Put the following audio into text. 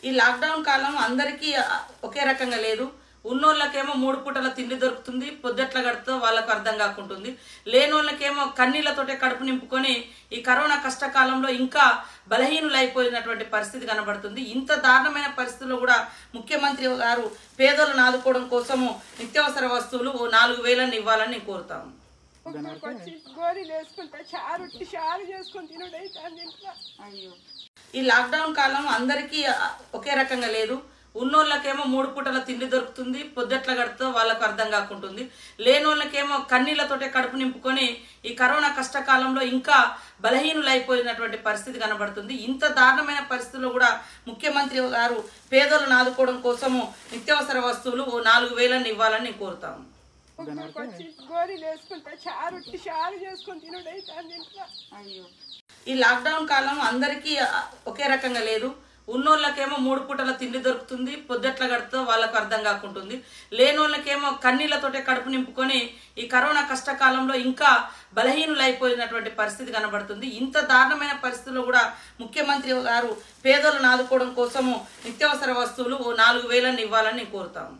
ఈ లాక్డౌన్ కాలం అందరికీ ఒకే రకంగా లేదు. ఉన్నోళ్ళకేమో 3 పూటల తిండి దొరుకుతుంది, పొద్దెట్ల గడుతో వాళ్ళకు అర్థం కాకుంటుంది. లేనోళ్ళకేమో కన్నీళ్లతోటే కడుపు నింపుకొని ఈ కరోనా కష్టకాలంలో ఇంకా బలహీనులైపోయినటువంటి పరిస్థితి కనబడుతుంది. ఇంత దారుణమైన పరిస్థితుల్లో కూడా ముఖ్యమంత్రి గారు పేదలను ఆదుకోవడం కోసము నిత్యావసర వస్తువులు 4,000 ఇవ్వాలని నేను కోరుతాను. ఈ లాక్డౌన్ కాలం అందరికీ ఒకే రకంగా లేదు. ఉన్నోళ్ళకేమో 3 పూటల తిండి దొరుకుతుంది, పొద్దెట్ల గడుతో వాళ్ళకు అర్థం కాకుంటుంది. లేనోళ్ళకేమో కన్నీళ్లతోటే కడుపు నింపుకొని ఈ కరోనా కష్టకాలంలో ఇంకా బలహీనులైపోయినటువంటి పరిస్థితి కనబడుతుంది. ఇంత దారుణమైన పరిస్థితుల్లో కూడా ముఖ్యమంత్రి గారు పేదలను ఆదుకోవడం కోసము నిత్యావసర వస్తువులు 4,000 ఇవ్వాలని నేను కోరుతాను. ఈ లాక్డౌన్ కాలం అందరికీ ఒకే రకంగా లేదు. ఉన్నోళ్ళకేమో 3 పూటల తిండి దొరుకుతుంది, పొద్దెట్ల గడుతో వాళ్ళకు అర్థం కాకుంటుంది. లేనోళ్ళకేమో కన్నీళ్లతోటే కడుపు నింపుకొని ఈ కరోనా కష్టకాలంలో ఇంకా బలహీనులైపోయినటువంటి పరిస్థితి కనబడుతుంది. ఇంత దారుణమైన పరిస్థితుల్లో కూడా ముఖ్యమంత్రి గారు పేదలను ఆదుకోవడం కోసము నిత్యావసర వస్తువులు 4,000 ఇవ్వాలని నేను కోరుతాను.